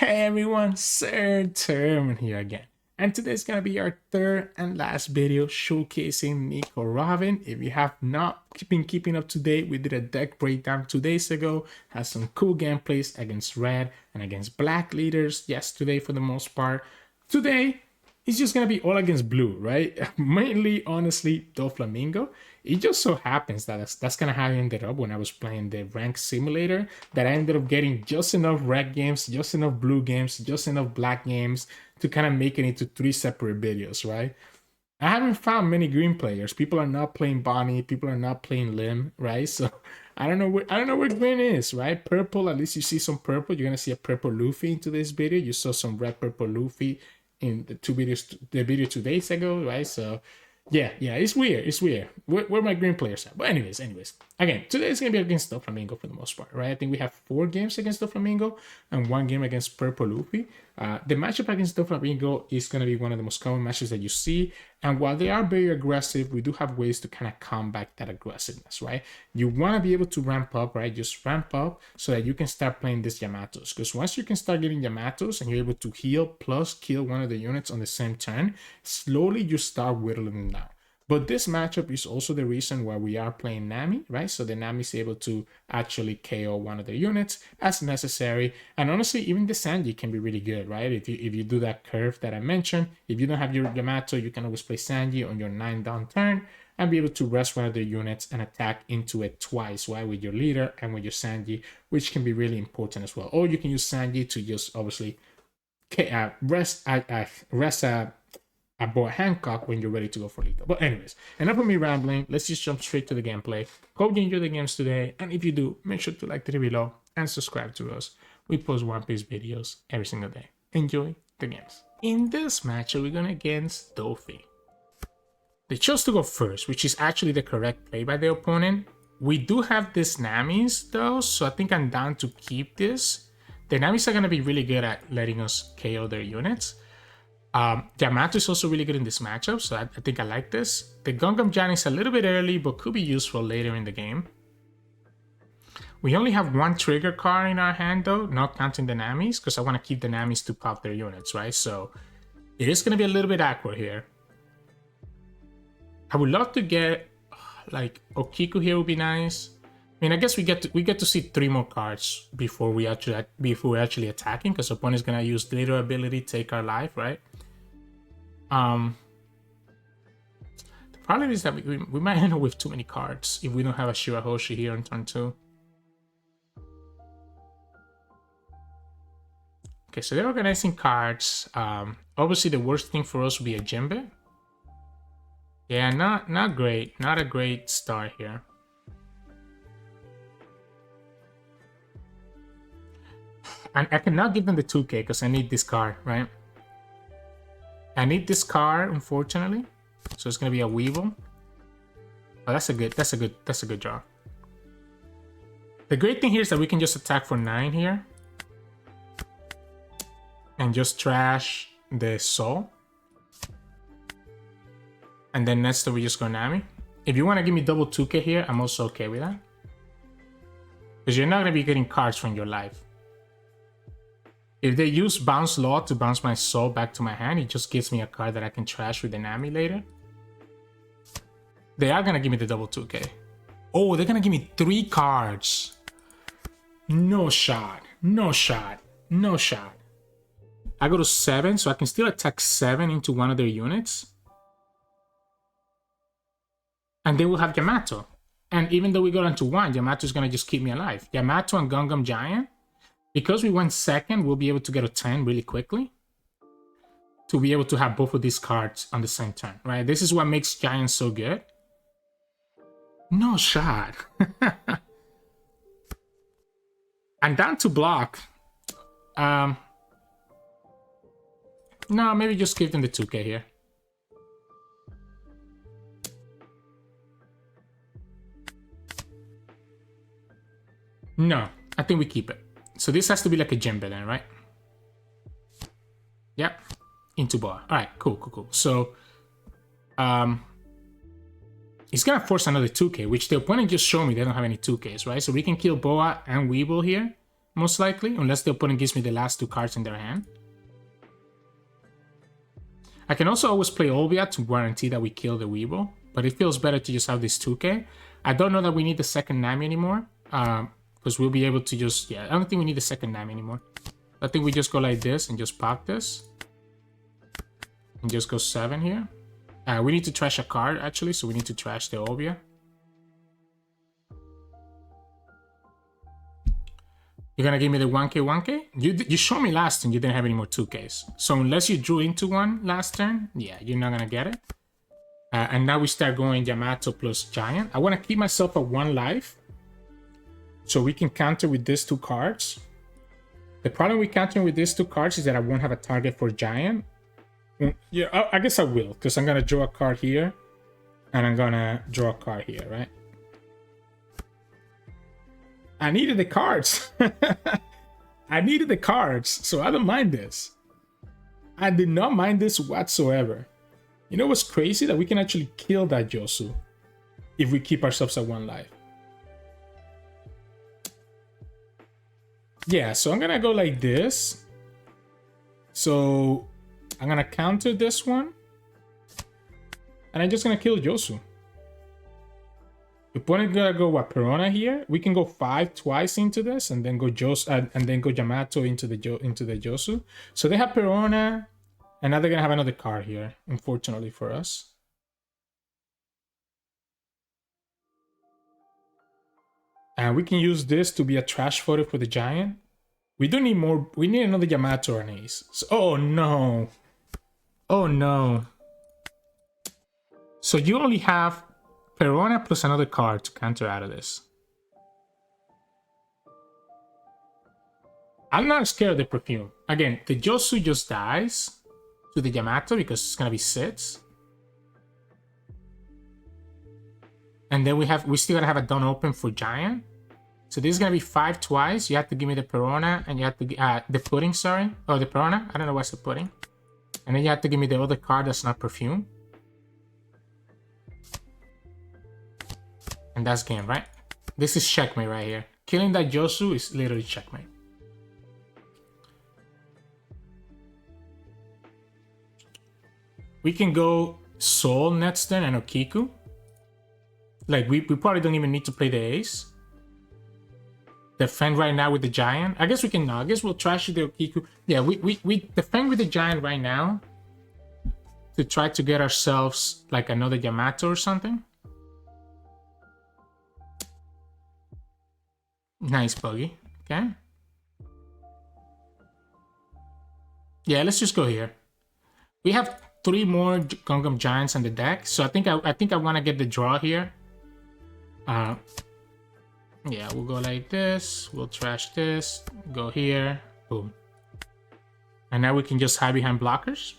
Hey everyone, Sirturmund here again. And today's gonna be our third and last video showcasing Nico Robin. If you have not been keeping up to date, we did a deck breakdown 2 days ago. Has some cool gameplays against red and against black leaders yesterday for the most part. Today, it's just gonna be all against blue, right? Mainly, honestly, Doflamingo. It just so happens that that's kind of how I ended up when I was playing the rank simulator, that I ended up getting just enough red games, just enough blue games, just enough black games to kind of make it into 3 separate videos, right? I haven't found many green players. People are not playing Bonnie, people are not playing Lim, right? So I don't know where green is, right? Purple, at least you see some purple. You're gonna see a purple Luffy into this video. You saw some red purple Luffy in the video 2 days ago, right? So yeah, it's weird. Where my green players at? But anyways, again, today is gonna be against Doflamingo for the most part, right? I think we have 4 games against Doflamingo and 1 game against Purple Luffy. The matchup against Doflamingo is gonna be one of the most common matches that you see, and while they are very aggressive, we do have ways to kind of combat that aggressiveness, right? You want to be able to ramp up, right? Just ramp up so that you can start playing these Yamatos, because once you can start getting Yamatos and you're able to heal plus kill one of the units on the same turn, slowly you start whittling them down. But this matchup is also the reason why we are playing Nami, right? So the Nami is able to actually KO one of the units as necessary. And honestly, even the Sanji can be really good, right? If you do that curve that I mentioned, if you don't have your Yamato, you can always play Sanji on your 9 down turn and be able to rest one of the units and attack into it twice, right? With your leader and with your Sanji, which can be really important as well. Or you can use Sanji to just obviously rest aboard Hancock when you're ready to go for lethal. But anyways, enough of me rambling. Let's just jump straight to the gameplay. Hope you enjoy the games today, and if you do, make sure to like the video below and subscribe to us. We post One Piece videos every single day. Enjoy the games. In this match, we're going against Doffy. They chose to go first, which is actually the correct play by the opponent. We do have this Namis though, so I think I'm down to keep this. The Namis are going to be really good at letting us KO their units. Yamato is also really good in this matchup, so I think I like this. The Gungam Giant is a little bit early, but could be useful later in the game. We only have 1 trigger card in our hand though, not counting the Namis, because I want to keep the Namis to pop their units, right? So it is going to be a little bit awkward here. I would love to get like Okiku here would be nice. I mean, I guess we get to see 3 more cards before we're actually attacking, because opponent's gonna use later ability, take our life, right? The problem is that we might end up with too many cards if we don't have a Shirahoshi here on turn 2. Okay, so they're organizing cards. Obviously, the worst thing for us would be a Jinbe. Yeah, not great. Not a great start here. And I cannot give them the 2K because I need this card, right? I need this card, unfortunately. So it's gonna be a Weevil. Oh, that's a good draw. The great thing here is that we can just attack for 9 here. And just trash the Saul. And then next we just go Nami. If you want to give me double 2K here, I'm also okay with that. Because you're not gonna be getting cards from your life. If they use Bounce Law to bounce my Soul back to my hand, it just gives me a card that I can trash with the Nami later. They are going to give me the double 2K. Oh, they're going to give me 3 cards. No shot. No shot. No shot. I go to 7, so I can still attack 7 into one of their units. And they will have Yamato. And even though we go down to 1, Yamato is going to just keep me alive. Yamato and Gungam Giant. Because we went second, we'll be able to get a 10 really quickly to be able to have both of these cards on the same turn, right? This is what makes Giant so good. No shot. I'm down to block. No, maybe just give them the 2K here. No, I think we keep it. So this has to be like a Jinbe then, right? Yep. Into Boa. Alright, cool. So he's gonna force another 2K, which the opponent just showed me they don't have any 2Ks, right? So we can kill Boa and Weevil here most likely, unless the opponent gives me the last 2 cards in their hand. I can also always play Olvia to guarantee that we kill the Weevil, but it feels better to just have this 2k. I don't know that we need the second Nami anymore, because we'll be able to just, yeah, I don't think we need the second Nami anymore. I think we just go like this and just pop this. And just go 7 here. We need to trash a card, actually, so we need to trash the Olvia. You're gonna give me the 1k, 1k? You showed me last turn you didn't have any more 2ks. So unless you drew into one last turn, yeah, you're not gonna get it. And now we start going Yamato plus Giant. I want to keep myself at 1 life, so we can counter with these 2 cards. The problem with countering with these 2 cards is that I won't have a target for Giant. Yeah, I guess I will, because I'm gonna draw a card here, and I'm gonna draw a card here, right? I needed the cards. I needed the cards, so I don't mind this. I did not mind this whatsoever. You know what's crazy? That we can actually kill that Josu if we keep ourselves at 1 life. Yeah, so I'm gonna go like this. So I'm gonna counter this one, and I'm just gonna kill Josu. The opponent gonna go what, Perona here. We can go 5 twice into this, and then go and then go Yamato into the Josu. So they have Perona, and now they're gonna have another card here. Unfortunately for us. And we can use this to be a trash photo for the Giant. We don't need more. We need another Yamato or an Ace. So, oh no. Oh no. So you only have Perona plus another card to counter out of this. I'm not scared of the perfume. Again, the Josu just dies to the Yamato because it's gonna be 6. And then we still gotta have a Dawn open for Giant. So this is gonna be 5 twice. You have to give me the Perona, and you have to the pudding, sorry. Oh, the Perona. I don't know what's the pudding. And then you have to give me the other card that's not perfume. And that's game, right? This is checkmate right here. Killing that Josu is literally checkmate. We can go Saul next turn and Okiku. Like, we probably don't even need to play the Ace. Defend right now with the Giant. I guess we can, I guess we'll trash the Okiku. Yeah, we defend with the Giant right now to try to get ourselves like another Yamato or something. Nice buggy. Okay. Yeah, let's just go here. We have 3 more Gungam Giants on the deck, so I think I want to get the draw here. Yeah, we'll go like this. We'll trash this. Go here. Boom. And now we can just hide behind blockers.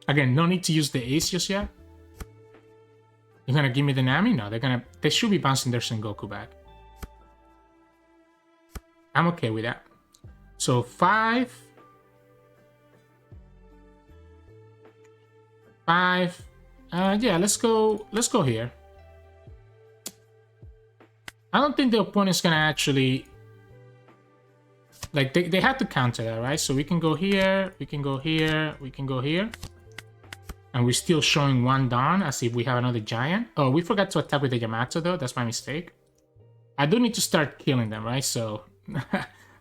Again, no need to use the Ace just yet. You're gonna give me the Nami? No, they should be bouncing their Sengoku back. I'm okay with that. So 5. 5. Yeah, let's go here. I don't think the opponent's gonna actually, like, they have to counter that, right? So we can go here, we can go here, we can go here. And we're still showing 1 Dawn as if we have another Giant. Oh, we forgot to attack with the Yamato though, that's my mistake. I do need to start killing them, right? So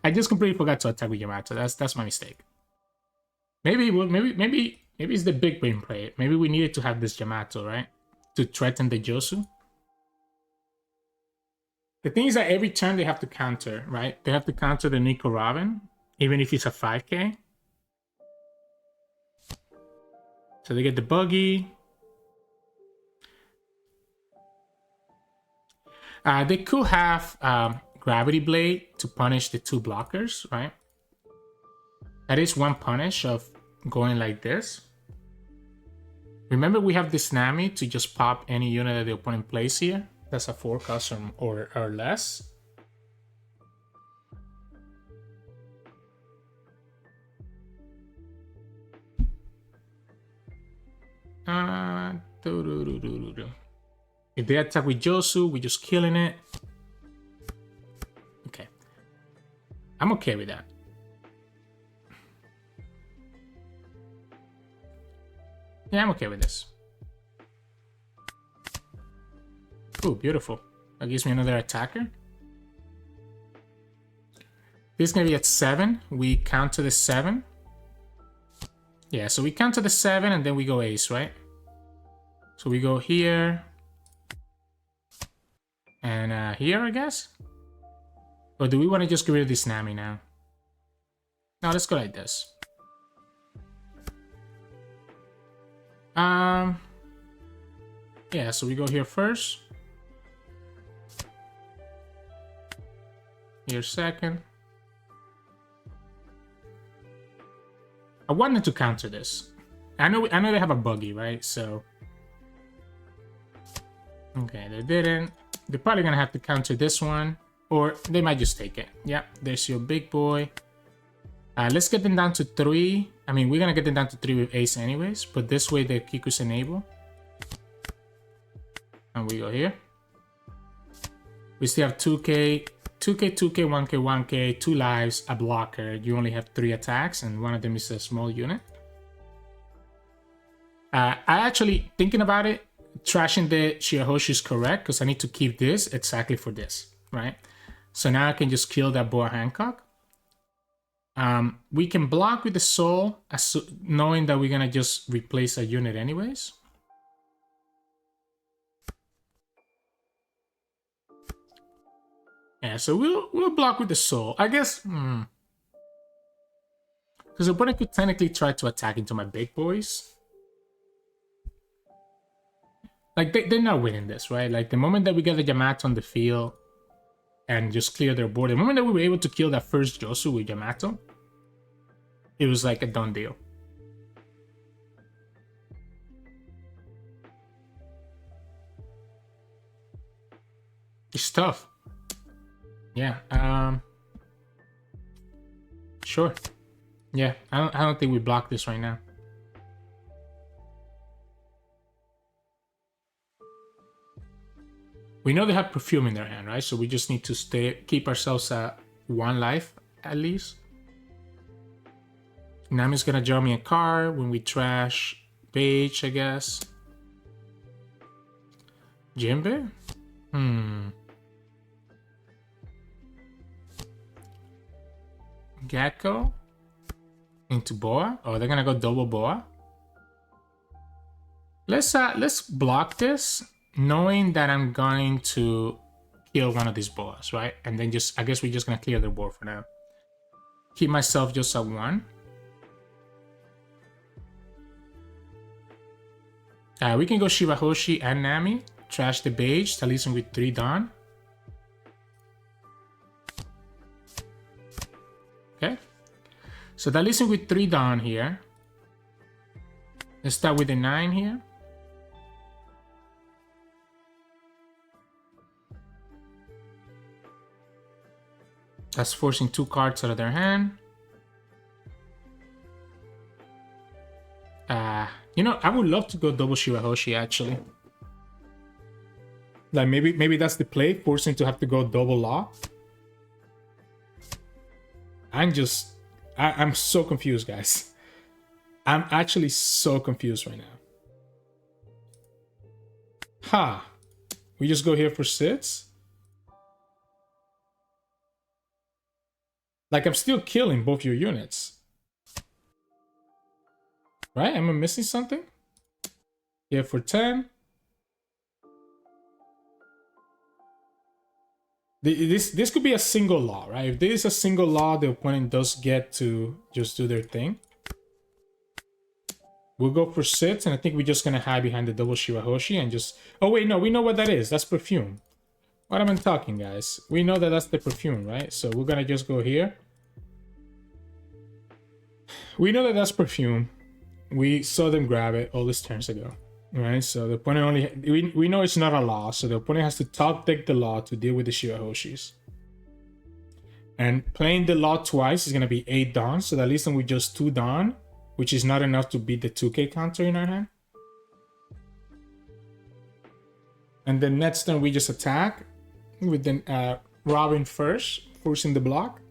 I just completely forgot to attack with Yamato. That's my mistake. Maybe it's the big brain play. Maybe we needed to have this Yamato, right? To threaten the Josu. The thing is that every turn they have to counter, right? They have to counter the Nico Robin, even if it's a 5k. So they get the buggy. They could have Gravity Blade to punish the 2 blockers, right? That is 1 punish of going like this. Remember, we have this Nami to just pop any unit that the opponent plays here. That's a 4 cost or less. If they attack with Josu, we're just killing it. Okay. I'm okay with that. Yeah, I'm okay with this. Ooh, beautiful. That gives me another attacker. This is gonna be at 7. We count to the 7. Yeah, so we count to the 7 and then we go ace, right? So we go here. And here, I guess? Or do we want to just get rid of this Nami now? No, let's go like this. Yeah, so we go here first. Here second. I wanted to counter this. I know they have a buggy, right? So okay, they didn't. They're probably gonna have to counter this one, or they might just take it. Yeah, there's your big boy. Let's get them down to 3. I mean, we're gonna get them down to 3 with ace anyways, but this way the Kiku's enable. And we go here. We still have 2k, 2k, 2k, 1k, 1k, 2 lives, a blocker. You only have 3 attacks, and one of them is a small unit. I actually, thinking about it, trashing the Shirahoshi is correct, because I need to keep this exactly for this, right? So now I can just kill that Boa Hancock. We can block with the Saul, knowing that we're gonna just replace a unit anyways. Yeah, so we'll block with the Saul. I guess, because the opponent could technically try to attack into my big boys. Like, they're not winning this, right? Like, the moment that we get the Yamato on the field and just clear their board, the moment that we were able to kill that first Josu with Yamato, it was like a done deal. It's tough. Yeah, sure. Yeah, I don't think we block this right now. We know they have perfume in their hand, right? So we just need to keep ourselves at 1 life at least. Nami's gonna draw me a card when we trash Bege, I guess. Jinbe? Gecko into Boa. Oh, they're gonna go double Boa. Let's block this, knowing that I'm going to kill one of these Boas, right? And then I guess we're just gonna clear the board for now. Keep myself just at 1. We can go Shirahoshi and Nami. Trash the Bege, Talisman with 3 Dawn. Okay. So Talisman with 3 Dawn here. Let's start with the 9 here. That's forcing 2 cards out of their hand. You know, I would love to go double Shirahoshi actually. Like maybe that's the play, forcing to have to go double Law. I'm so confused, guys. I'm actually so confused right now. Ha! We just go here for 6? Like, I'm still killing both your units. Right? Am I missing something? Yeah, for 10. This could be a single Law, right? If there is a single Law, the opponent does get to just do their thing. We'll go for 6, and I think we're just gonna hide behind the double Shirahoshi and just... Oh wait, no, we know what that is. That's perfume. What am I talking, guys? We know that that's the perfume, right? So we're gonna just go here. We know that that's perfume. We saw them grab it all these turns ago, right? So the opponent only... We know it's not a Law, so the opponent has to top deck the Law to deal with the Shirahoshis. And playing the Law twice is gonna be 8 Dawn, so at least then we just 2 Dawn, which is not enough to beat the 2k counter in our hand. And then next turn we just attack with the Robin first, forcing the block.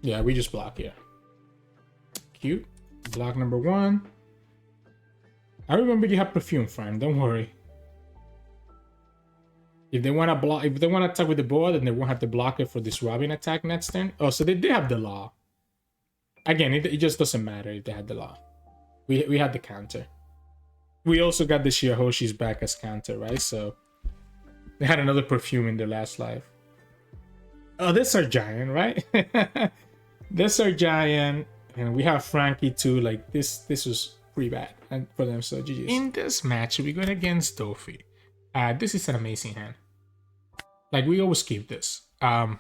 Yeah, we just block here. Cute. Block number 1. I remember you have perfume, friend. Don't worry. If they want to block, if they want to attack with the board, then they won't have to block it for this Robin attack next turn. Oh, so they did have the law. Again, it just doesn't matter if they had the law. We had the counter. We also got the Shirahoshi's back as counter, right? So they had another perfume in their last life. Oh, this is our giant, right? This is our giant, and we have Franky too. Like this was pretty bad for them. So GG's. In this match, we're going against Doffy. This is an amazing hand. Like we always keep this. Yeah,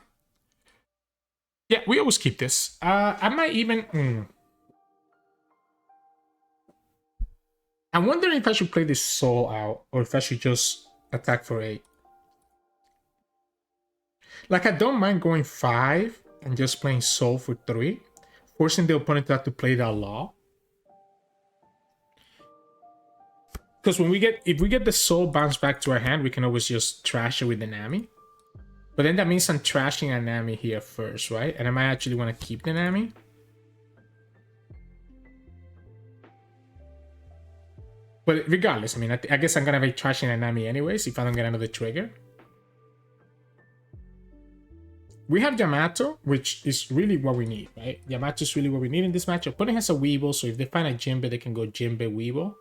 we always keep this. I might even. I'm wondering if I should play this Saul out or if I should just attack for 8. Like I don't mind going 5 and just playing Saul for 3, forcing the opponent to have to play that law. Because when if we get the Saul bounced back to our hand, we can always just trash it with the Nami. But then that means I'm trashing a Nami here first, right? And I might actually want to keep the Nami. But regardless, I mean, I guess I'm going to be trashing a Nami anyways if I don't get another trigger. We have Yamato, which is really what we need, right? Yamato is really what we need in this match. Opponent has a Weevil, so if they find a Jinbe, they can go Jinbe Weevil.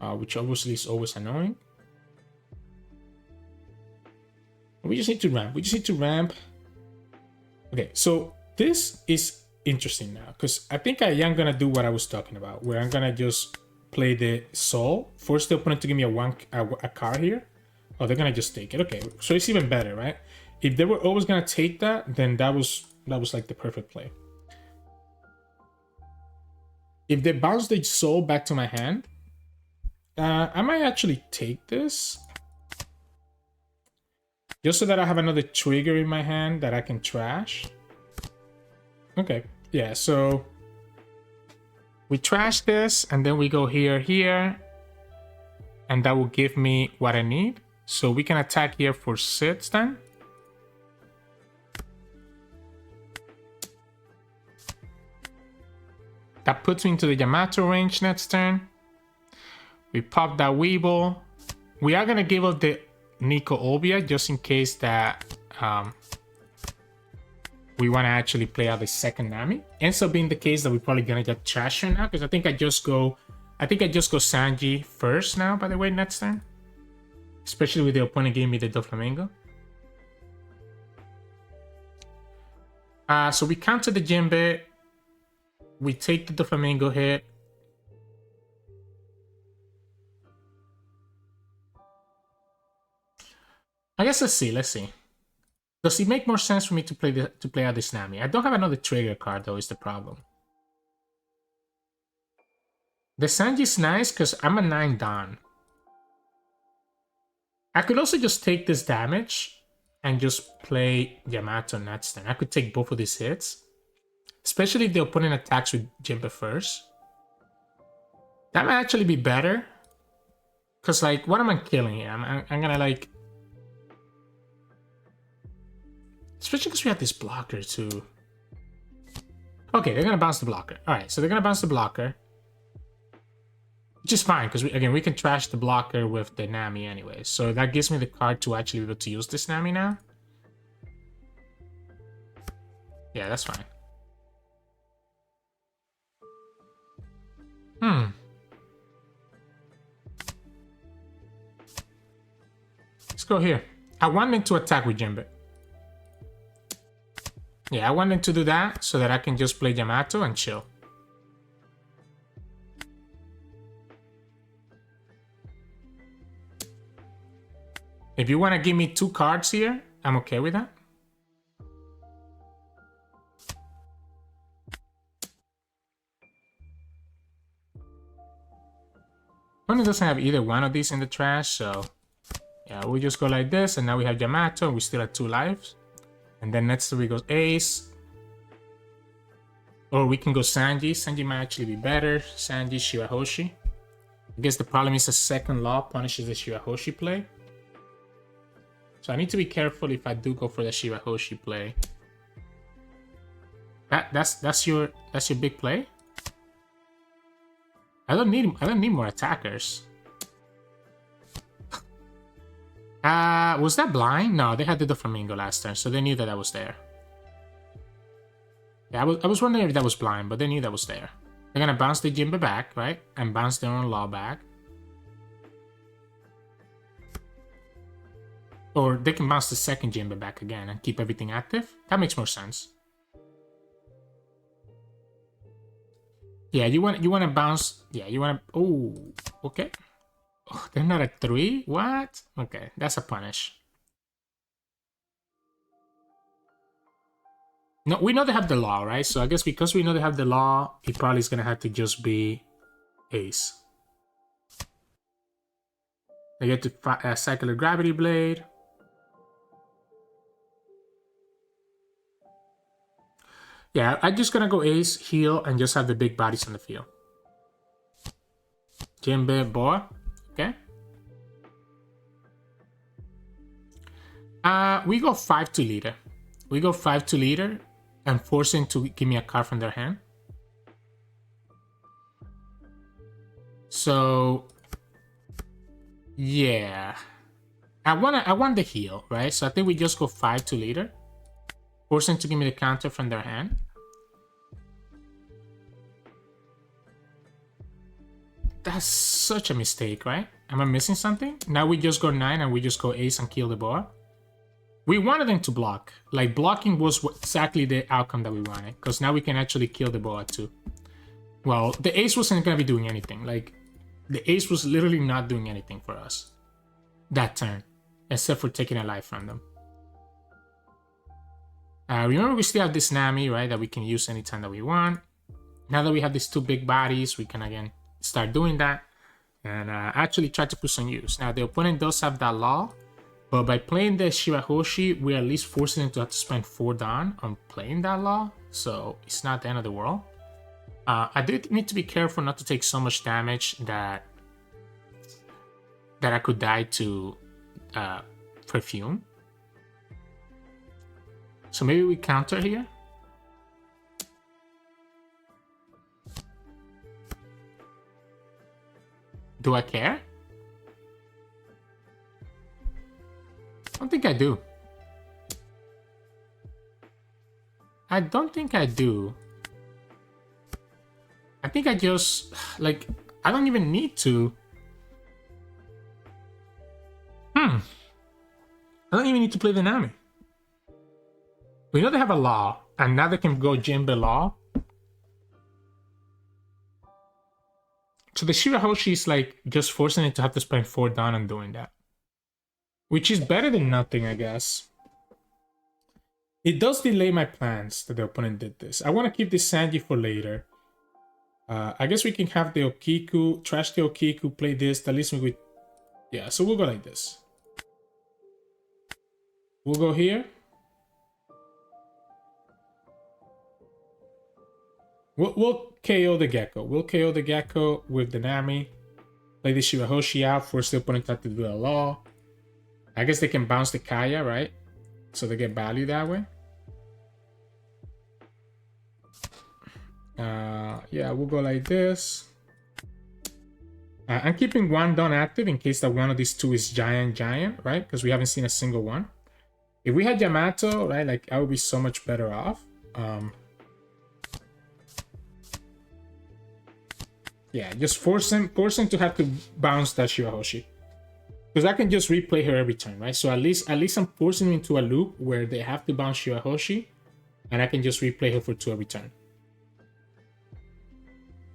Which obviously is always annoying. We just need to ramp. We just need to ramp. Okay, so this is interesting now, because I think I am going to do what I was talking about, where I'm going to just play the Saul, force the opponent to give me a card here. Oh, they're going to just take it. Okay, so it's even better, right? If they were always going to take that, then that was like the perfect play. If they bounce the Saul back to my hand, I might actually take this. Just so that I have another trigger in my hand that I can trash. Okay, yeah, so we trash this and then we go here, and that will give me what I need. So we can attack here for 6 then. That puts me into the Yamato range next turn. We pop that Weeble. We are going to give up the Nico Olvia just in case that we want to actually play out the second Nami. Ends up being the case that we're probably going to get trash now, because I think I just go Sanji first now, by the way, next turn. Especially with the opponent giving me the Doflamingo. So we counter the Jinbe. We take the Doflamingo hit. I guess let's see. Does it make more sense for me to play out this Nami? I don't have another trigger card though, is the problem. The Sanji is nice because I'm a 9 down. I could also just take this damage and just play Yamato next turn. I could take both of these hits. Especially if the opponent attacks with Jinbe first. That might actually be better. Because, like, what am I killing here? I'm gonna, like... Especially because we have this blocker, too. Okay, they're gonna bounce the blocker. Alright, so they're gonna bounce the blocker. Which is fine, because, again, we can trash the blocker with the Nami anyway. So that gives me the card to actually be able to use this Nami now. Yeah, that's fine. Let's go here. I want them to attack with Jinbe. Yeah, I want them to do that so that I can just play Yamato and chill. If you want to give me 2 cards here, I'm okay with that. Opponent doesn't have either one of these in the trash, so yeah, we just go like this, and now we have Yamato, and we still have 2 lives. And then next we go Ace. Or we can go Sanji. Sanji might actually be better. Sanji, Shirahoshi. I guess the problem is the second law punishes the Shirahoshi play. So I need to be careful if I do go for the Shirahoshi play. That's your big play? I don't need more attackers. Was that blind? No, they had the Doflamingo last turn, so they knew that I was there. Yeah, I was wondering if that was blind, but they knew that was there. They're gonna bounce the Jinbe back, right? And bounce their own law back. Or they can bounce the second Jinbe back again and keep everything active. That makes more sense. Yeah, you want to bounce. Yeah, you want to. Oh, okay. Oh, they're not at 3. What? Okay, that's a punish. No, we know they have the law, right? So I guess because we know they have the law, it probably is gonna have to just be ace. They get to cycle a gravity blade. Yeah, I'm just gonna go ace, heal, and just have the big bodies on the field. Jinbe, boy. Okay. We go 5 to leader. We go 5 to leader and force him to give me a card from their hand. So yeah. I want the heal, right? So I think we just go 5 to leader. Force them to give me the counter from their hand. That's such a mistake, right? Am I missing something? Now we just go 9 and we just go ace and kill the boa. We wanted them to block. Like, blocking was exactly the outcome that we wanted. Because now we can actually kill the boa too. Well, the ace wasn't going to be doing anything. Like, the ace was literally not doing anything for us that turn. Except for taking a life from them. Remember, we still have this Nami, right? That we can use anytime that we want. Now that we have these 2 big bodies, we can again start doing that. And actually try to put some use. Now, the opponent does have that law. But by playing the Shirahoshi, we're at least forcing him to have to spend 4 Dawn on playing that law. So it's not the end of the world. I do need to be careful not to take so much damage that I could die to Perfume. So maybe we counter here. Do I care? I don't think I do. I don't think I do. I think I just, like, I don't even need to. I don't even need to play the Nami. We know they have a law, and now they can go Jinbe law. So the Shirahoshi is like just forcing it to have to spend 4 Dawn on doing that. Which is better than nothing, I guess. It does delay my plans that the opponent did this. I want to keep this Sanji for later. I guess we can have the Okiku, trash the Okiku, play this, that leaves me with... Yeah, so we'll go like this. We'll go here. We'll KO the Gecko. We'll KO the Gecko with the Nami. Play the Shirahoshi out, force the opponent to have to do a law. I guess they can bounce the Kaya, right? So they get value that way. Yeah, we'll go like this. I'm keeping 1 Dawn active in case that one of these 2 is giant, right? Because we haven't seen a single one. If we had Yamato, right, like I would be so much better off. Yeah, just force him to have to bounce that Shirahoshi. Because I can just replay her every turn, right? So at least I'm forcing him into a loop where they have to bounce Shirahoshi, and I can just replay her for 2 every turn.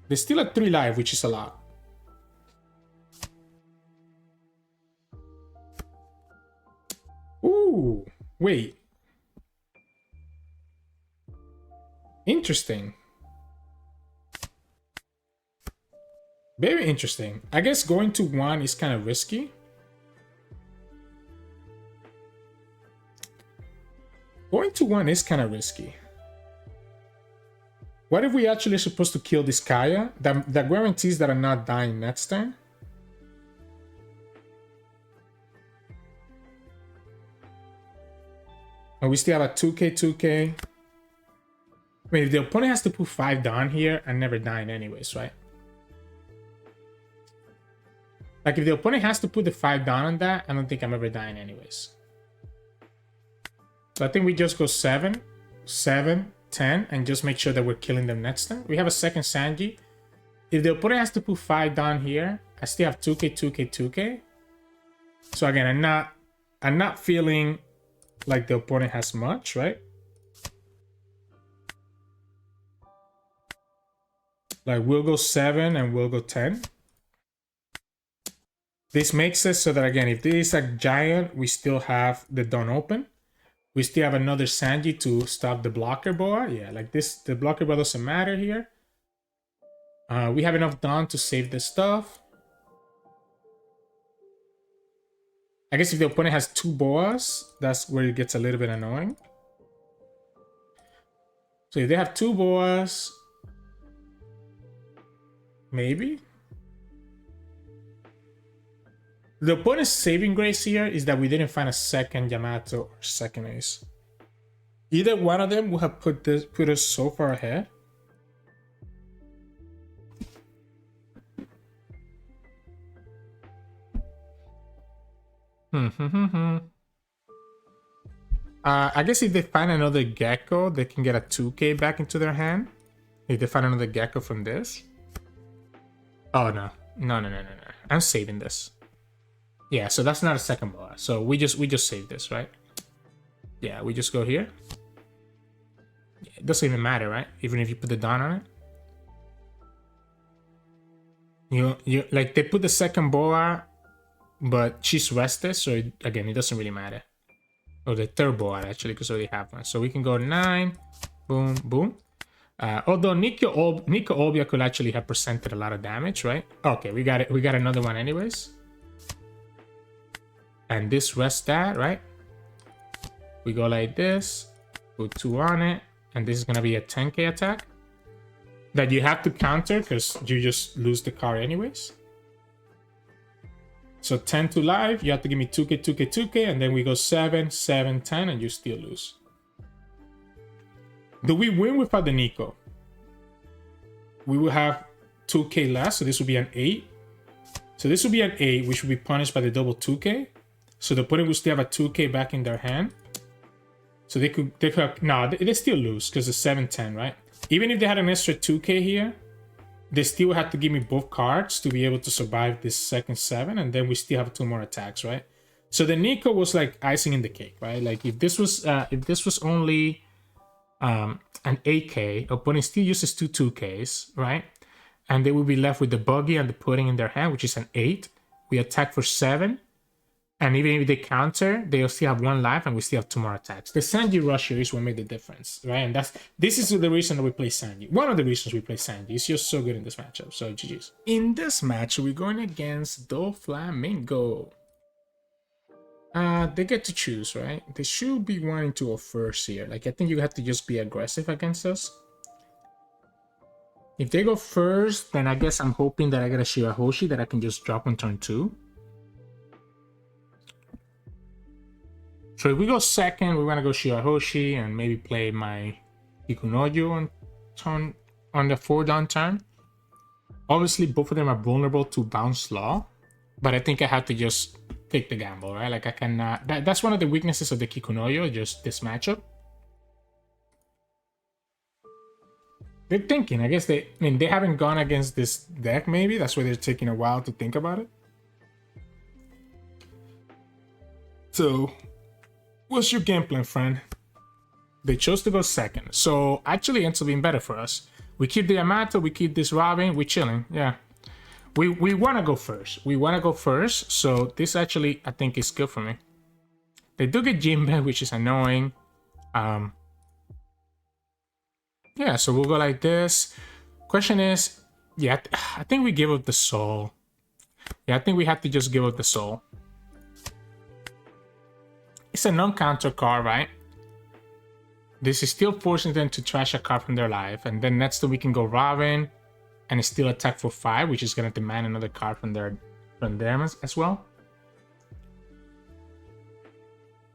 They're still at 3 life, which is a lot. Ooh, wait. Interesting. Very interesting. I guess going to 1 is kind of risky. Going to 1 is kind of risky. What if we actually are supposed to kill this Kaya? That guarantees that I'm not dying next turn. And we still have a 2k, 2k. I mean, if the opponent has to put 5 down here, I'm never dying anyways, right? Like, if the opponent has to put the 5 down on that, I don't think I'm ever dying anyways. So I think we just go 7, 7, 10, and just make sure that we're killing them next turn. We have a second Sanji. If the opponent has to put 5 down here, I still have 2k, 2k, 2k. So again, I'm not feeling like the opponent has much, right? Like, we'll go 7 and we'll go 10. This makes it so that, again, if this is a giant, we still have the Dawn open. We still have another Sanji to stop the blocker boa. Yeah, like this, the blocker boa doesn't matter here. We have enough Dawn to save the stuff. I guess if the opponent has 2 boas, that's where it gets a little bit annoying. So if they have 2 boas, maybe. The opponent's saving grace here is that we didn't find a second Yamato or second ace. Either one of them would have put us so far ahead. I guess if they find another gecko, they can get a 2k back into their hand. If they find another gecko from this. Oh, no. No. I'm saving this. Yeah, so that's not a second boa. So we just save this, right? Yeah, we just go here. It doesn't even matter, right? Even if you put the Dawn on it. You like, they put the second boa, but she's rested, so again, it doesn't really matter. Or the third boa, actually, because we already have one. So we can go 9, boom, boom. Although Nico Olvia could actually have presented a lot of damage, right? Okay, we got it. We got another one anyways. And this rests that, right? We go like this, put 2 on it, and this is gonna be a 10k attack that you have to counter because you just lose the card anyways. So 10 to life, you have to give me 2k, 2k, 2k, and then we go 7, 7, 10, and you still lose. Do we win without the Nico? We will have 2k less, so this will be an 8. So this will be an 8, which will be punished by the double 2k. So the opponent will still have a 2k back in their hand. So they could no, they still lose because it's 7-10, right? Even if they had an extra 2k here, they still have to give me both cards to be able to survive this second 7, and then we still have 2 more attacks, right? So the Nico was like icing in the cake, right? Like if this was only an 8k, opponent still uses 2 2ks, right? And they will be left with the buggy and the pudding in their hand, which is an 8. We attack for 7. And even if they counter, they'll still have 1 life and we still have 2 more attacks. The Sanji rush here is what made the difference, right? And this is the reason that we play Sanji. One of the reasons we play Sanji. He's just so good in this matchup. So GG's. In this match, we're going against Doflamingo. They get to choose, right? They should be wanting to go first here. Like, I think you have to just be aggressive against us. If they go first, then I guess I'm hoping that I get a Shirahoshi that I can just drop on turn 2. So if we go second, we're gonna go Shirahoshi and maybe play my Kikunojo on the 4 down turn. Obviously, both of them are vulnerable to bounce law, but I think I have to just take the gamble, right? Like I cannot. That's one of the weaknesses of the Kikunojo, just this matchup. They're thinking. I guess they haven't gone against this deck. Maybe that's why they're taking a while to think about it. So. What's your game plan, friend? They chose to go second. So actually ends up being better for us. We keep the Yamato, we keep this Robin, we're chilling. Yeah. We want to go first. We want to go first. So this actually, I think, is good for me. They do get Jinbe, which is annoying. Yeah, so we'll go like this. Question is, yeah, I think we give up the Saul. Yeah, I think we have to just give up the Saul. It's a non-counter card, right? This is still forcing them to trash a card from their life. And then next we can go Robin and still attack for 5, which is going to demand another card from them as well.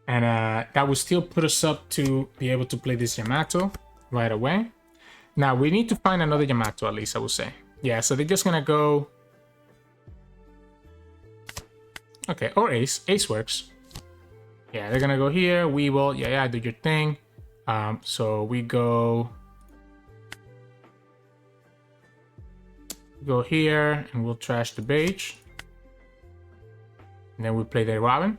And that would still put us up to be able to play this Yamato right away. Now, we need to find another Yamato, at least, I would say. Yeah, so they're just gonna go... Okay, or Ace. Ace works. Yeah, they're gonna go here. We will... Yeah, do your thing. So we go... Go here, and we'll trash the Bege. And then we play the Robin.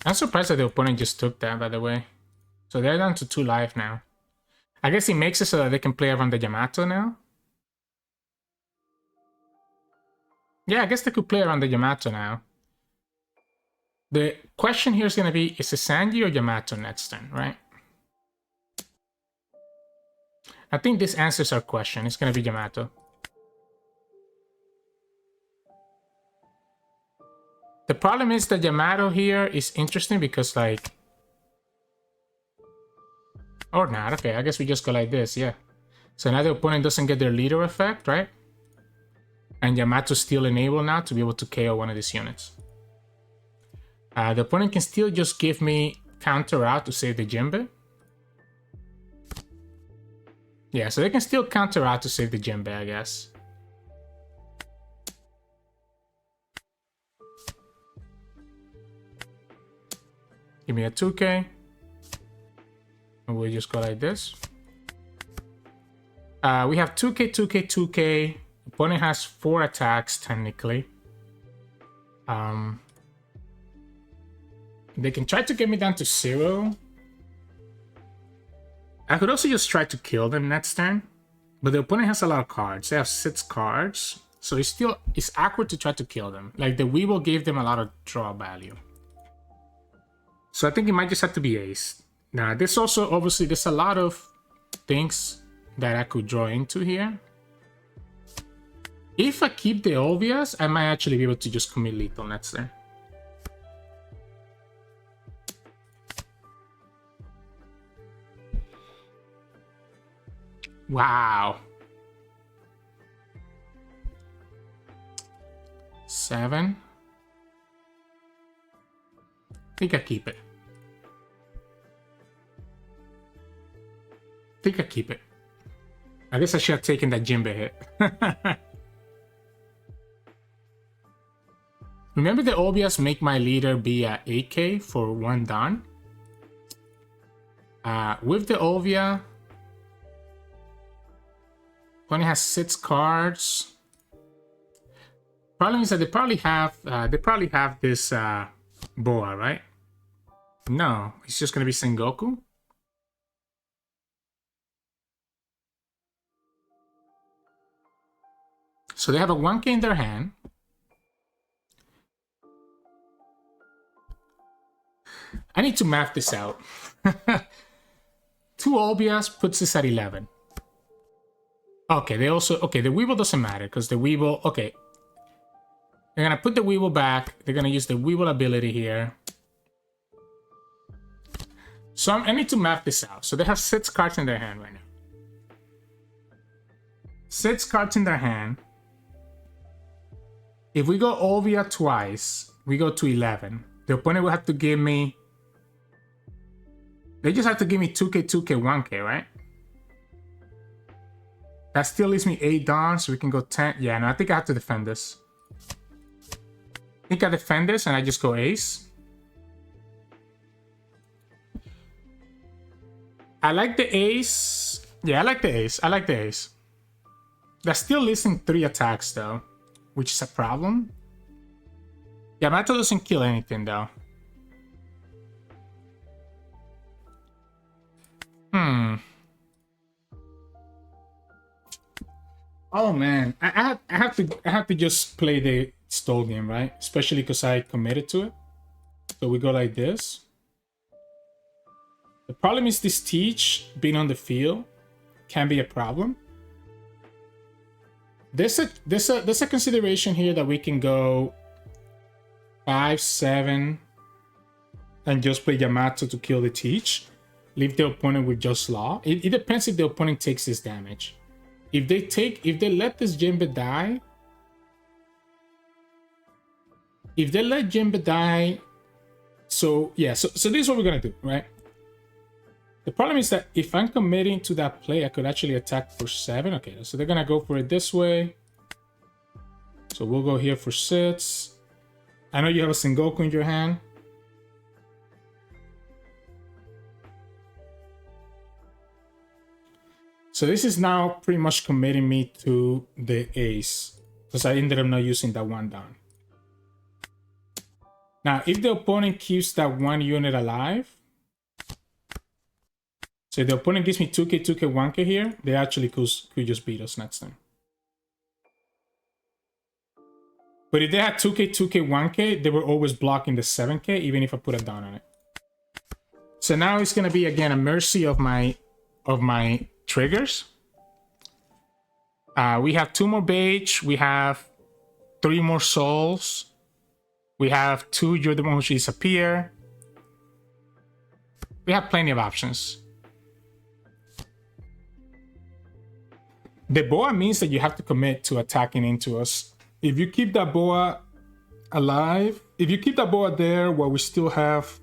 I'm surprised that the opponent just took that, by the way. So they're down to 2 life now. I guess he makes it so that they can play around the Yamato now. Yeah, I guess they could play around the Yamato now. The question here is going to be, is it Sanji or Yamato next turn, right? I think this answers our question. It's going to be Yamato. The problem is that Yamato here is interesting because, like... Or not. Okay, I guess we just go like this, yeah. So now the opponent doesn't get their leader effect, right? And Yamato's still enabled now to be able to KO one of these units. The opponent can still just give me counter out to save the Jinbe. Yeah, so they can still counter out to save the Jinbe, I guess. Give me a 2k. And we'll just go like this. We have 2k, 2k, 2k. Opponent has 4 attacks, technically. They can try to get me down to 0. I could also just try to kill them next turn. But the opponent has a lot of cards. They have 6 cards. So it's awkward to try to kill them. Like, the Weevil gave them a lot of draw value. So I think it might just have to be Ace. Now, this also, obviously, there's a lot of things that I could draw into here. If I keep the Olvias, I might actually be able to just commit lethal next turn. Wow. 7. I think I keep it. I guess I should have taken that Jinbe hit. Remember the Olvias make my leader be at 8k for 1 Don? With the Olvia, opponent has 6 cards. Problem is that they probably have this Boa, right? No, it's just gonna be Sengoku. So they have a 1k in their hand. I need to math this out. 2 Olvias puts this at 11. Okay, they also... Okay, the Weevil doesn't matter, because the Weevil... Okay. They're gonna put the Weevil back. They're gonna use the Weevil ability here. So I need to map this out. So they have 6 cards in their hand right now. 6 cards in their hand. If we go Olvia twice, we go to 11. The opponent will have to give me... They just have to give me 2k, 2k, 1k, right? That still leaves me 8 Dons, so we can go 10. Yeah, no, I think I have to defend this. I think I defend this and I just go Ace. I like the Ace. Yeah, I like the Ace. I like the Ace. That's still listing 3 attacks though, which is a problem. Yamato doesn't kill anything though. Oh man, I have to just play the stall game, right? Especially because I committed to it. So we go like this. The problem is this Teach being on the field can be a problem. There's a consideration here that we can go 5, 7, and just play Yamato to kill the Teach. Leave the opponent with just Law. It depends if the opponent takes this damage. If they let this Jinbe die, So yeah, so this is what we're gonna do, right? The problem is that if I'm committing to that play, I could actually attack for 7. Okay, so they're gonna go for it this way. So we'll go here for 6. I know you have a Sengoku in your hand. So this is now pretty much committing me to the ace, because I ended up not using that one down. Now, if the opponent keeps that one unit alive, so if the opponent gives me 2k, 2k, 1k here, they actually could just beat us next time. But if they had 2k, 2k, 1k, they were always blocking the 7k, even if I put a down on it. So now it's gonna be again a mercy of my triggers. We have 2 more Bege, we have 3 more Souls, we have 2 You're the One Who Should Disappear. We have plenty of options. The boa means that you have to commit to attacking into us. If you keep that boa alive, if you keep that boa there while we still have,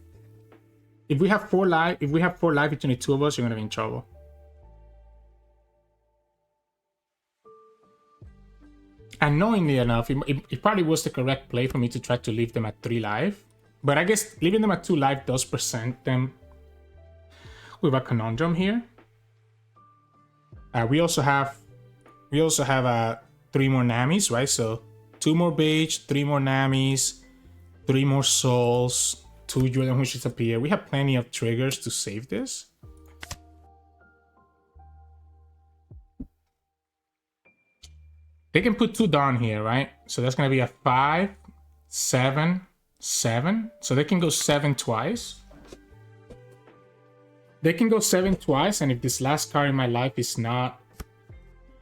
if we have 4 life between the 2 of us, you're gonna be in trouble. Unknowingly enough, it probably was the correct play for me to try to leave them at 3 life. But I guess leaving them at 2 life does present them with a conundrum here. We also have 3 more Namis, right? So 2 more Bege, 3 more Namis, 3 more Souls, 2 Jordan who should disappear. We have plenty of triggers to save this. They can put 2 down here, right? So that's gonna be a 5, 7, 7. So they can go 7 twice. They can go 7 twice, and if this last card in my life is not...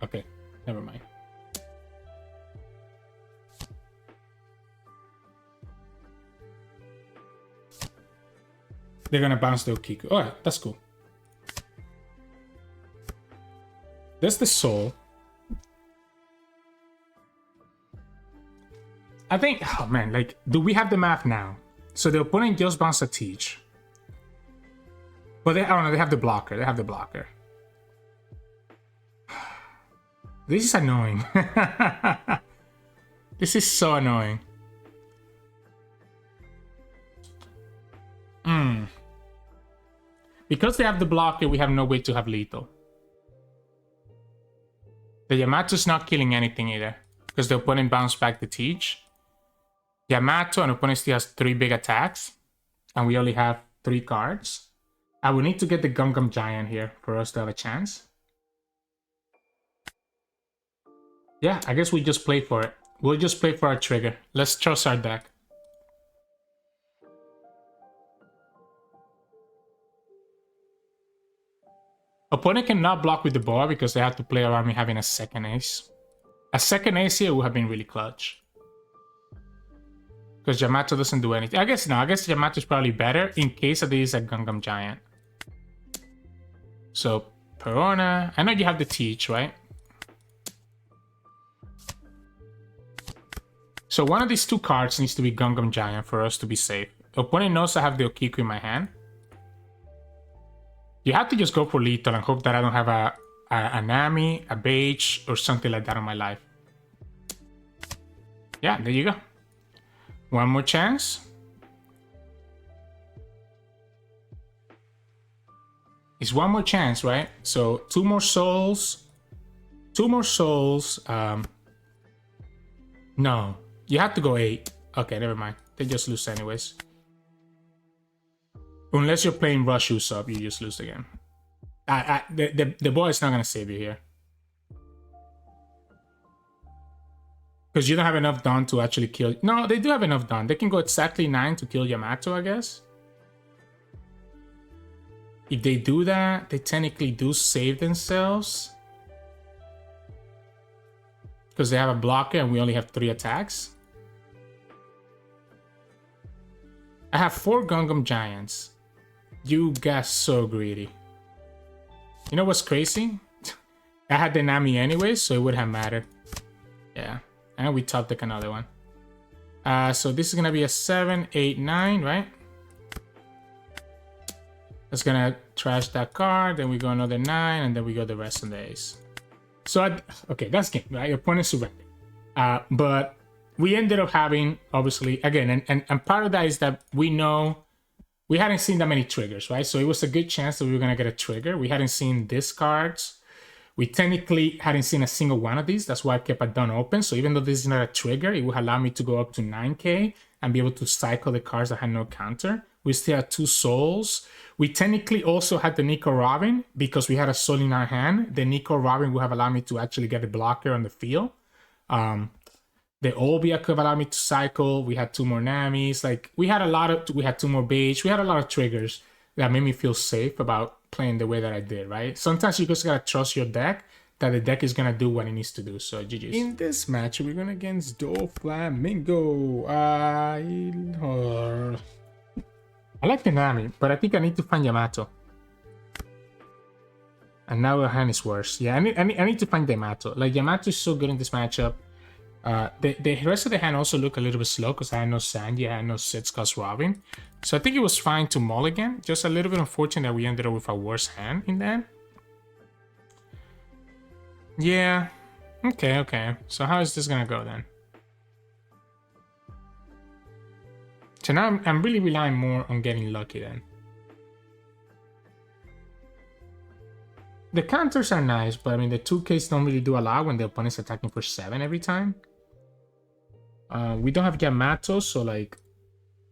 Okay, never mind. They're gonna bounce the Okiku. Alright, that's cool. That's the Soul. I think, oh man, like, do we have the math now? So the opponent just bounced a Teach. But they, I don't know, they have the blocker. They have the blocker. This is annoying. This is so annoying. Because they have the blocker, we have no way to have lethal. The Yamato's not killing anything either, because the opponent bounced back the Teach. Yamato and opponent still has 3 big attacks, and we only have 3 cards. I will need to get the Gum Gum Giant here for us to have a chance. Yeah, I guess we just play for it. We'll just play for our trigger. Let's trust our deck. Opponent cannot block with the boa because they have to play around me having a second ace. A second ace here would have been really clutch. Because Yamato doesn't do anything. I guess no, I guess Yamato is probably better in case of this a Gum Gum Giant. So, Perona. I know you have the Teach, right? So one of these 2 cards needs to be Gum Gum Giant for us to be safe. The opponent knows I have the Okiku in my hand. You have to just go for lethal and hope that I don't have a Nami, a Bege, or something like that on my life. Yeah, there you go. One more chance. It's one more chance, right? So 2 more Souls. 2 more Souls. No. You have to go 8. Okay, never mind. They just lose anyways. Unless you're playing Rush Usopp, you just lose again. The boy is not gonna save you here. Because you don't have enough Dawn to actually kill... No, they do have enough Dawn. They can go exactly 9 to kill Yamato, I guess. If they do that, they technically do save themselves. Because they have a blocker and we only have 3 attacks. I have 4 Gum Gum Giants. You guys so greedy. You know what's crazy? I had the Nami anyway, so it would have mattered. Yeah. And we top deck another one. So this is gonna be a 7, 8, 9, right? It's gonna trash that card, then we go another 9, and then we go the rest of the ace. So, okay, that's game, right? Your opponent surrendered. But we ended up having, obviously, again, and part of that is that we know we hadn't seen that many triggers, right? So it was a good chance that we were gonna get a trigger. We hadn't seen these cards. We technically hadn't seen a single one of these. That's why I kept a done open. So even though this is not a trigger, it would allow me to go up to 9k and be able to cycle the cards that had no counter. We still had 2 souls. We technically also had the Nico Robin because we had a soul in our hand. The Nico Robin would have allowed me to actually get a blocker on the field. The Olvia could have allowed me to cycle. We had 2 more Namis. Like we had 2 more Bege. We had a lot of triggers that made me feel safe about playing the way that I did, right? Sometimes you just gotta trust your deck that the deck is gonna do what it needs to do. So GG's. In this match, we're going against Doflamingo. I like the Nami, but I think I need to find Yamato. And now our hand is worse. Yeah, I need to find Yamato. Like Yamato is so good in this matchup. The rest of the hand also look a little bit slow because I had no Sanji, I had no Sitska's Robin. So I think it was fine to mulligan. Just a little bit unfortunate that we ended up with a worse hand in that. Yeah. Okay. So how is this gonna go then? So now I'm really relying more on getting lucky then. The counters are nice, but I mean the 2Ks don't really do a lot when the opponent's attacking for 7 every time. We don't have Yamato, so like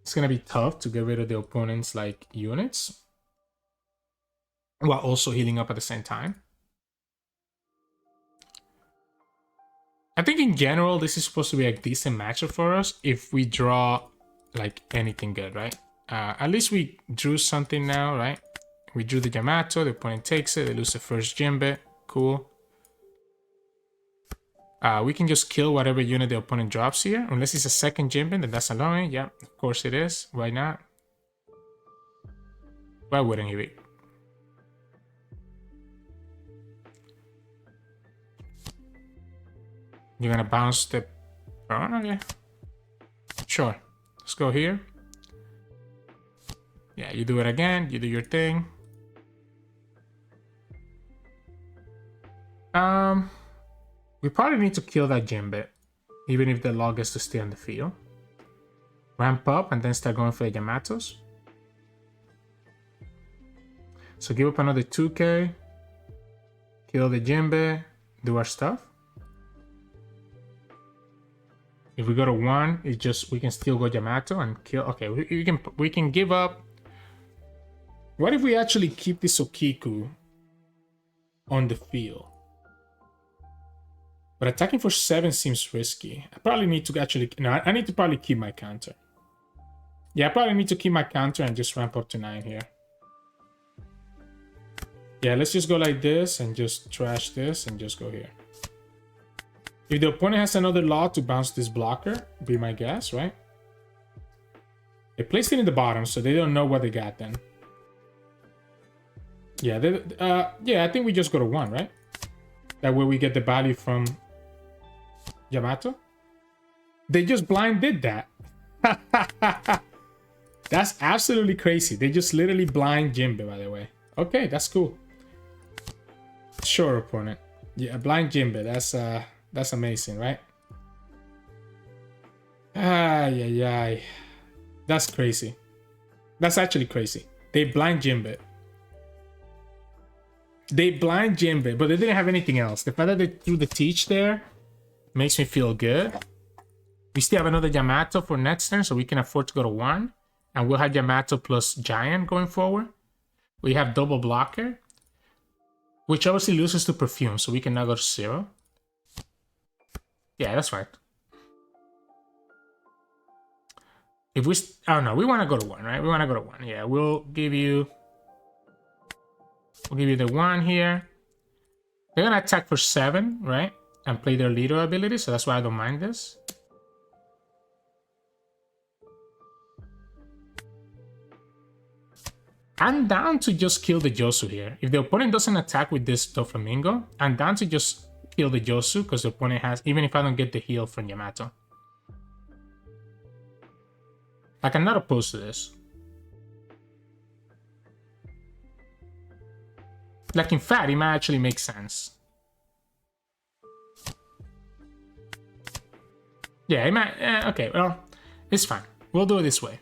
it's gonna be tough to get rid of the opponent's like units while also healing up at the same time. I think in general this is supposed to be a decent matchup for us if we draw like anything good, right? At least we drew something now, right? We drew the Yamato, the opponent takes it, they lose the first Jinbe, cool. We can just kill whatever unit the opponent drops here. Unless it's a second Jinbe, then that's annoying. Yeah, of course it is. Why not? Why wouldn't he be? You're gonna bounce the... Oh, okay. Sure. Let's go here. Yeah, you do it again. You do your thing. We probably need to kill that Jinbe, even if the log gets to stay on the field. Ramp up and then start going for the Yamatos. So give up another 2k. Kill the Jinbe. Do our stuff. If we go to 1, it's just we can still go Yamato and kill. Okay, we can give up. What if we actually keep this Okiku on the field? But attacking for 7 seems risky. I probably need to actually... No, I need to probably keep my counter. Yeah, I probably need to keep my counter and just ramp up to 9 here. Yeah, let's just go like this and just trash this and just go here. If the opponent has another law to bounce this blocker, be my guess, right? They placed it in the bottom, so they don't know what they got then. Yeah, yeah, I think we just go to 1, right? That way we get the value from Yamato. They just blind did that. That's absolutely crazy. They just literally blind Jinbe, by the way. Okay, that's cool. Sure, opponent. Yeah, blind Jinbe. That's amazing, right? Ay. That's crazy. That's actually crazy. They blind Jinbe. They blind Jinbe, but they didn't have anything else. The fact that they threw the teach there makes me feel good. We still have another Yamato for next turn, so we can afford to go to 1. And we'll have Yamato plus Giant going forward. We have double blocker, which obviously loses to Perfume, so we can now go to 0. Yeah, that's right. If we... Oh, no, we want to go to 1, right? We want to go to 1. Yeah, we'll give you... We'll give you the 1 here. They're going to attack for 7, right? And play their leader ability, so that's why I don't mind this. I'm down to just kill the Josu here. If the opponent doesn't attack with this Doflamingo, I'm down to just kill the Josu because the opponent has... Even if I don't get the heal from Yamato. Like, I'm not opposed to this. Like, in fact, it might actually make sense. Yeah, it might... okay, well, it's fine. We'll do it this way.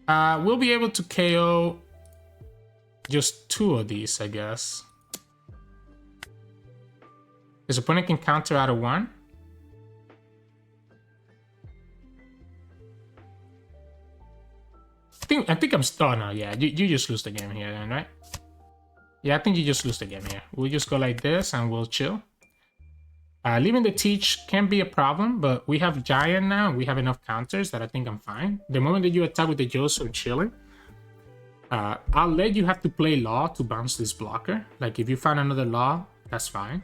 We'll be able to KO just 2 of these, I guess. His opponent can counter out of 1. I think I'm... Oh, no, yeah. You just lose the game here then, right? Yeah, I think you just lose the game here. We'll just go like this and we'll chill. Leaving the teach can be a problem, but we have Giant now. We have enough counters that I think I'm fine. The moment that you attack with the Joso, I'm chilling. I'll let you have to play Law to bounce this blocker. Like, if you find another Law, that's fine.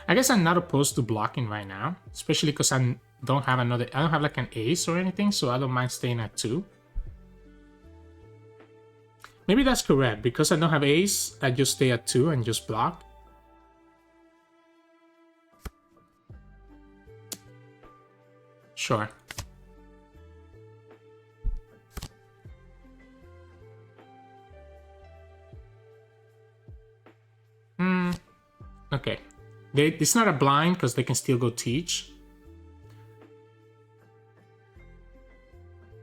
I guess I'm not opposed to blocking right now, especially because I don't have like an ace or anything, so I don't mind staying at 2. Maybe that's correct. Because I don't have ace, I just stay at 2 and just block. Sure. Okay. It's not a blind because they can still go teach.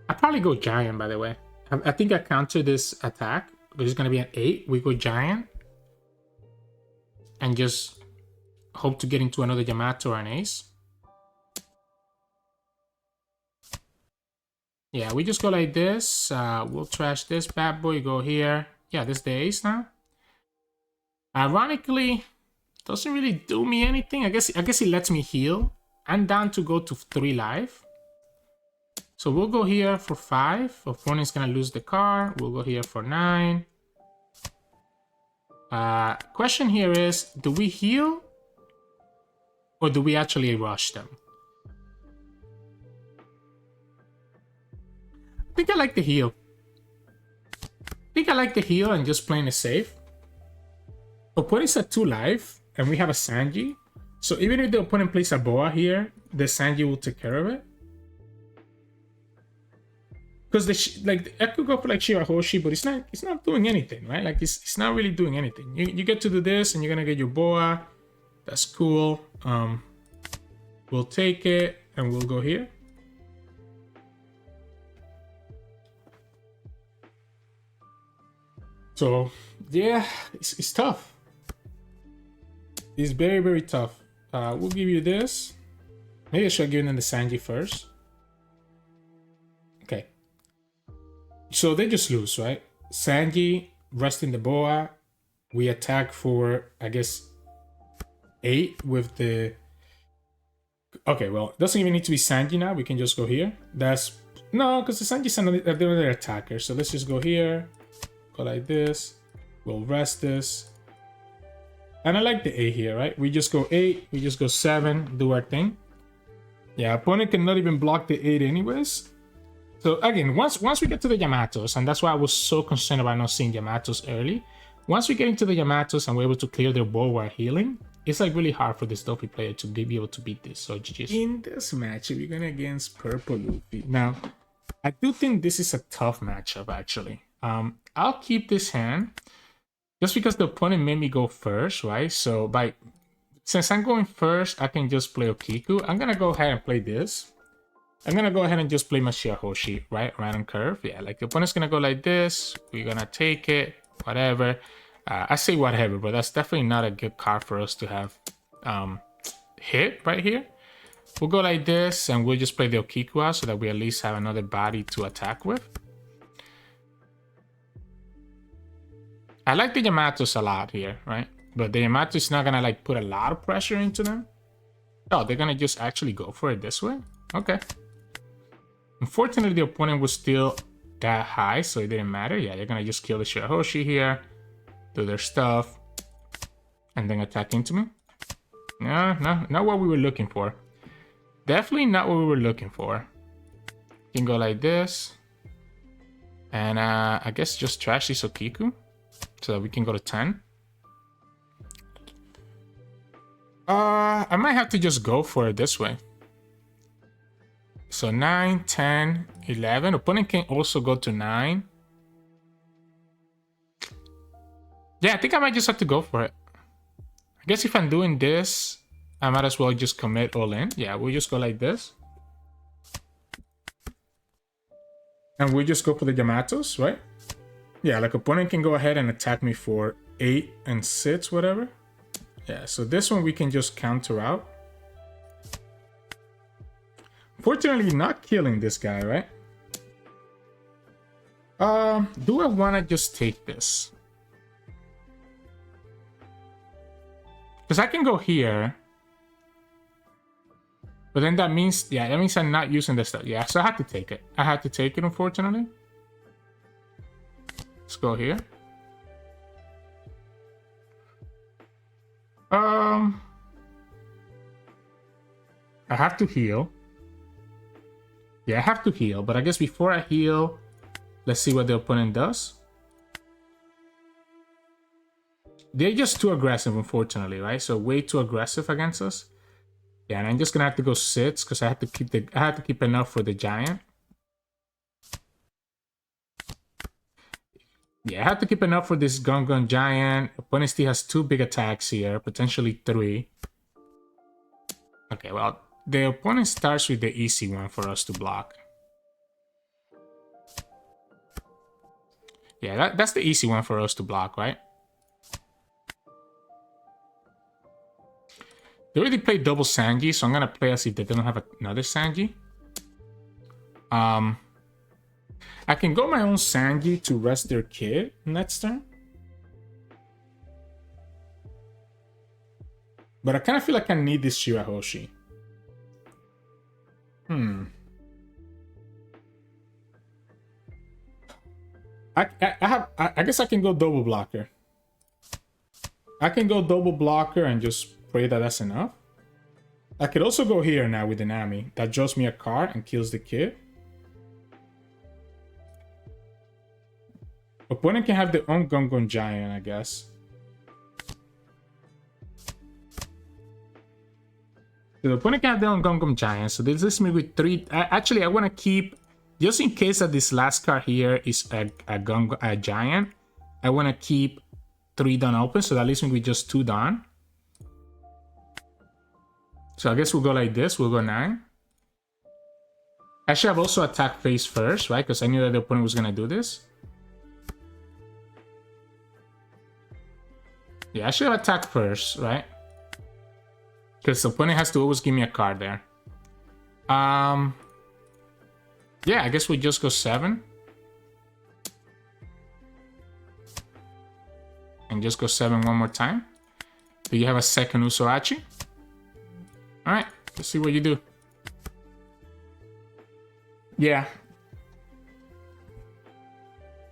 I'll probably go Giant, by the way. I think I counter this attack because it's going to be an 8. We go Giant. And just hope to get into another Yamato or an ace. Yeah, we just go like this. We'll trash this bad boy, go here. Yeah, this is the ace now. Ironically, doesn't really do me anything. I guess it lets me heal. I'm down to go to 3 life. So we'll go here for 5. Opponent's gonna lose the card. We'll go here for 9. Question here is, do we heal? Or do we actually rush them? I think I like the heal. And just playing it safe. Opponent's at 2 life, and we have a Sanji. So even if the opponent plays a Boa here, the Sanji will take care of it. Because I could go for like Shirahoshi, but it's not doing anything, right? Like it's not really doing anything. You get to do this, and you're gonna get your Boa. That's cool. We'll take it, and we'll go here. So yeah, it's tough. It's very, very tough. We'll give you this. Maybe I should have given them the Sanji first. Okay. So they just lose, right? Sanji resting the Boa. We attack for, I guess, 8 with the... Okay, well, it doesn't even need to be Sanji now. We can just go here. That's... No, because the Sanji's another attacker. So let's just go here. Go like this. We'll rest this. And I like the 8 here, right? We just go 8. We just go 7. Do our thing. Yeah, opponent cannot even block the 8 anyways. So again, once we get to the Yamatos, and that's why I was so concerned about not seeing Yamatos early. Once we get into the Yamatos and we're able to clear their board while healing, it's like really hard for this Doffy player to be able to beat this. So GG. In this matchup, we're going against Purple Luffy. Now, I do think this is a tough matchup actually. I'll keep this hand just because the opponent made me go first, right? So since I'm going first, I can just play Okiku. I'm gonna go ahead and play this. I'm gonna go ahead and just play my Shirahoshi, right? Random curve. Yeah, like the opponent's gonna go like this. We're gonna take it, whatever. I say whatever, but that's definitely not a good card for us to have hit right here. We'll go like this and we'll just play the Okiku out so that we at least have another body to attack with. I like the Yamatos a lot here, right? But the Yamato is not gonna like put a lot of pressure into them. Oh, they're gonna just actually go for it this way? Okay. Unfortunately, the opponent was still that high, so it didn't matter. Yeah, they're gonna just kill the Shirahoshi here, do their stuff, and then attack into me. No, not what we were looking for. Definitely not what we were looking for. You can go like this. And I guess just trash this Okiku so that we can go to 10. I might have to just go for it this way. So 9, 10, 11. Opponent can also go to 9. Yeah, I think I might just have to go for it. I guess if I'm doing this, I might as well just commit all in. Yeah, we'll just go like this. And we'll just go for the Yamatos, right? Yeah, like opponent can go ahead and attack me for 8 and 6, whatever. Yeah, so this one we can just counter out. Fortunately, not killing this guy, right? Do I want to just take this? Because I can go here. But then that means, yeah, that means I'm not using this stuff. Yeah, so I had to take it. I had to take it, unfortunately. Let's go here. I have to heal. Yeah, I have to heal. But I guess before I heal, let's see what the opponent does. They're just too aggressive, unfortunately, right? So way too aggressive against us. Yeah, and I'm just gonna have to go 6 because I have to keep enough for the giant. Yeah, I have to keep enough for this Gun giant. Opponent still has 2 big attacks here, potentially 3. Okay, well, the opponent starts with the easy one for us to block. Yeah, that's the easy one for us to block, right? They already played double Sanji, so I'm gonna play as if they don't have another Sanji. I can go my own Sanji to rest their kid next turn. But I kind of feel like I need this Shirahoshi. I guess I can go double blocker. I can go double blocker and just pray that that's enough. I could also go here now with the Nami. That draws me a card and kills the kid. Opponent can have their own Gun giant, I guess. So the opponent can have their own Gun giant. So this leaves me with 3. Actually, I want to keep, just in case that this last card here is a giant, I want to keep 3 done open. So that leaves me with just 2 done. So I guess we'll go like this. We'll go 9. Actually, I've also attacked face first, right? Because I knew that the opponent was going to do this. Yeah, I should have attacked first, right? Because the opponent has to always give me a card there. Yeah, I guess we just go 7. And just go 7 one more time. Do you have a second Usorachi? Alright, let's see what you do. Yeah.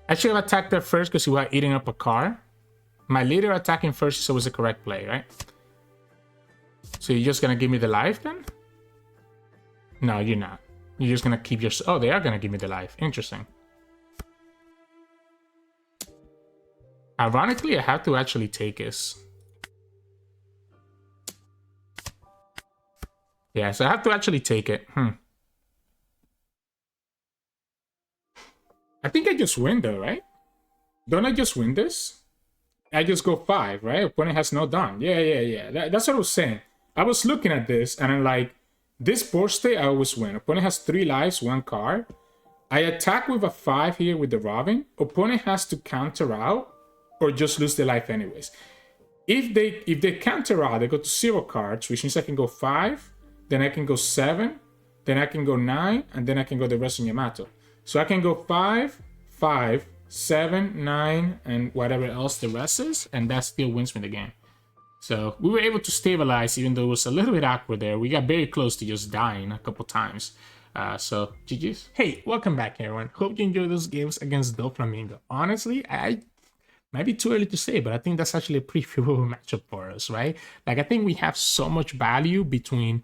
I should have attacked there first because you were eating up a card. My leader attacking first is always the correct play, right? So you're just gonna give me the life then? No, you're not. You're just gonna keep your... Oh, they are gonna give me the life. Interesting. Ironically, I have to actually take this. Yeah, so I have to actually take it. I think I just win though, right? Don't I just win this? I just go 5, right? Opponent has no done. Yeah. That's what I was saying. I was looking at this and I'm like, this board state, I always win. Opponent has 3 lives, 1 card. I attack with a 5 here with the Robin. Opponent has to counter out or just lose their life anyways. If they counter out, they go to 0 cards, which means I can go 5, then I can go 7, then I can go 9, and then I can go the rest in Yamato. So I can go 5, 5, 7, 9, and whatever else the rest is, and that still wins me the game. So we were able to stabilize, even though it was a little bit awkward there. We got very close to just dying a couple times. So GG's. Hey, welcome back everyone. Hope you enjoyed those games against Doflamingo. Honestly, I might be too early to say, but I think that's actually a pretty favorable matchup for us, right? Like, I think we have so much value between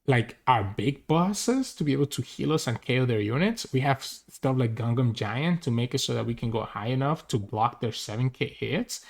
like our big bosses to be able to heal us and KO their units. We have stuff like Gungam Giant to make it so that we can go high enough to block their 7k hits.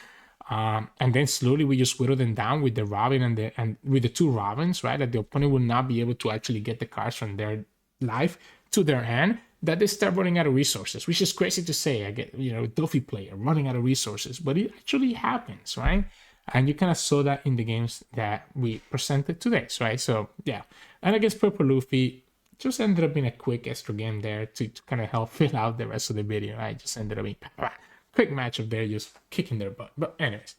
And then slowly we just whittle them down with the Robin and with the 2 Robins, right? That the opponent will not be able to actually get the cards from their life to their end that they start running out of resources, which is crazy to say. I get, Doffy player running out of resources, but it actually happens, right? And you kind of saw that in the games that we presented today, right? So yeah, and I guess Purple Luffy just ended up being a quick extra game there to kind of help fill out the rest of the video. I just ended up being quick match of there, just kicking their butt. But anyways,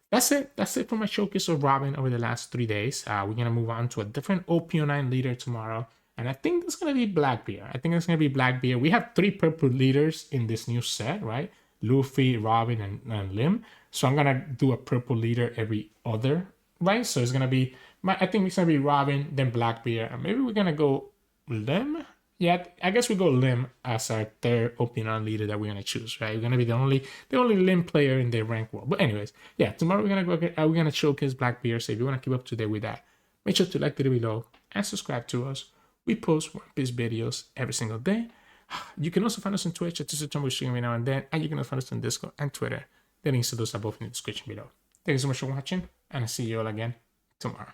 that's it. That's it for my showcase of Robin over the last 3 days. We're gonna move on to a different OP09 leader tomorrow. And I think it's going to be Blackbeard. I think it's going to be Blackbeard. We have 3 purple leaders in this new set, right? Luffy, Robin, and Lim. So I'm going to do a purple leader every other, right? So it's going to be, I think it's going to be Robin, then Blackbeard. And maybe we're going to go Lim. Yeah, I guess we go Lim as our 3rd OP9 leader that we're going to choose, right? We're going to be the only Lim player in the rank world. But anyways, yeah, tomorrow we're going to showcase Blackbeard. So if you want to keep up to date with that, make sure to like the video below and subscribe to us. We post One Piece videos every single day. You can also find us on Twitch at Sirturmund streaming now and then, and you can also find us on Discord and Twitter. The links to those are both in the description below. Thank you so much for watching, and I'll see you all again tomorrow.